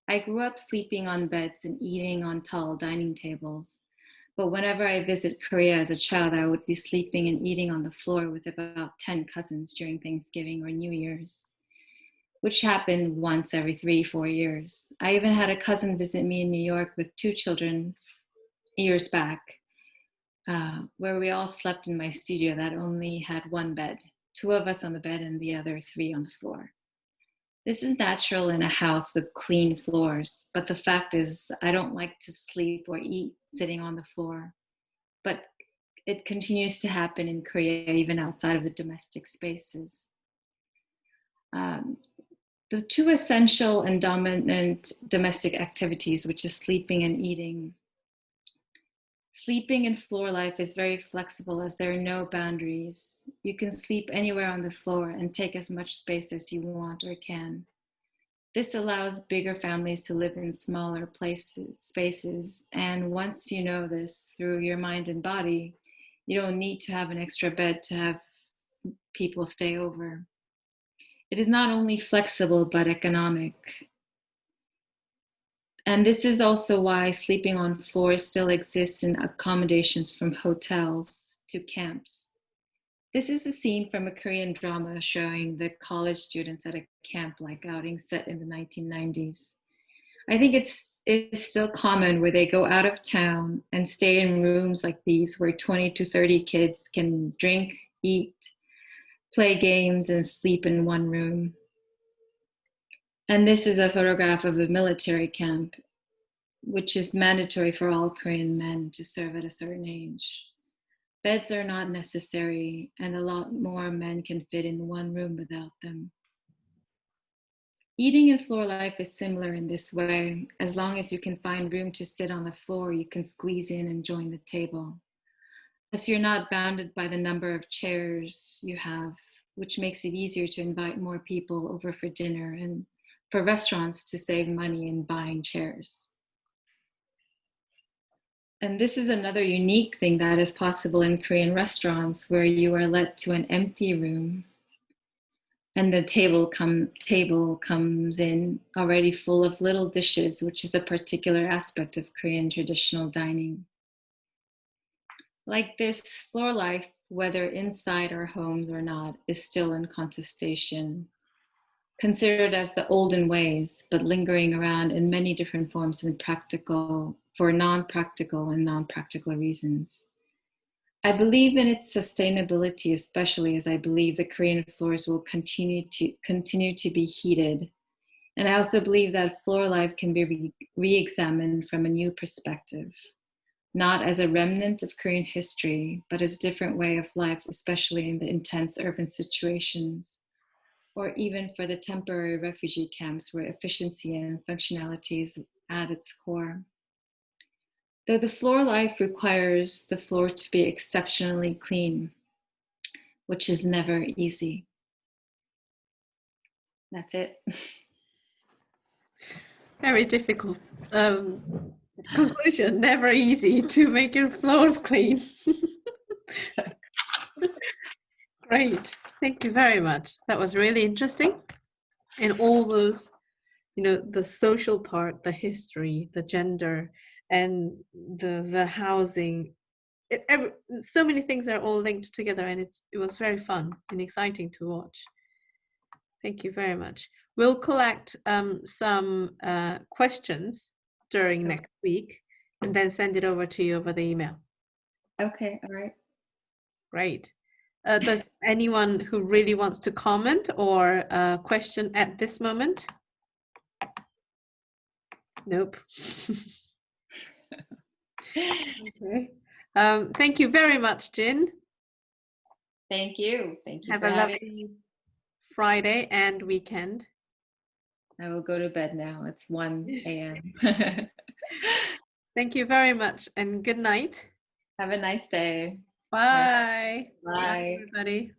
I grew up sleeping on beds and eating on tall dining tables. But whenever I visit Korea as a child, I would be sleeping and eating on the floor with about 10 cousins during Thanksgiving or New Year's, which happened once every 3-4 years. I even had a cousin visit me in New York with 2 children years back, where we all slept in my studio that only had 1 bed, 2 of us on the bed and the other 3 on the floor. This is natural in a house with clean floors, but the fact is I don't like to sleep or eat sitting on the floor. But it continues to happen in Korea, even outside of the domestic spaces. The 2 essential and dominant domestic activities, which is sleeping and eating. Sleeping in floor life is very flexible as there are no boundaries. You can sleep anywhere on the floor and take as much space as you want or can. This allows bigger families to live in smaller spaces, and once you know this through your mind and body, you don't need to have an extra bed to have people stay over. It is not only flexible, but economic. And this is also why sleeping on floors still exists in accommodations from hotels to camps. This is a scene from a Korean drama showing the college students at a camp-like outing set in the 1990s. I think it's still common where they go out of town and stay in rooms like these where 20 to 30 kids can drink, eat, play games, and sleep in one room. And this is a photograph of a military camp, which is mandatory for all Korean men to serve at a certain age. Beds are not necessary, and a lot more men can fit in one room without them. Eating in floor life is similar in this way. As long as you can find room to sit on the floor, you can squeeze in and join the table. As you're not bounded by the number of chairs you have, which makes it easier to invite more people over for dinner and for restaurants to save money in buying chairs. And this is another unique thing that is possible in Korean restaurants, where you are led to an empty room and the table comes in already full of little dishes, which is a particular aspect of Korean traditional dining. Like this, floor life, whether inside our homes or not, is still in contestation, considered as the olden ways, but lingering around in many different forms and for non-practical and non-practical reasons. I believe in its sustainability, especially as I believe the Korean floors will continue to be heated. And I also believe that floor life can be re-examined from a new perspective, not as a remnant of Korean history, but as a different way of life, especially in the intense urban situations, or even for the temporary refugee camps where efficiency and functionality is at its core. Though the floor life requires the floor to be exceptionally clean, which is never easy. That's it. Very difficult conclusion. Never easy to make your floors clean. Great. Thank you very much. That was really interesting. And all those, the social part, the history, the gender, and the housing. So many things are all linked together, and it was very fun and exciting to watch. Thank you very much. We'll collect some questions during next week and then send it over to you over the email. Okay, all right. Great. Does anyone who really wants to comment or question at this moment? Nope. Okay. Thank you very much, Jin. Thank you. Thank you. Have for a having lovely Friday and weekend. I will go to bed now. It's 1 a.m. Thank you very much and good night. Have a nice day. Bye. Bye. Bye, everybody.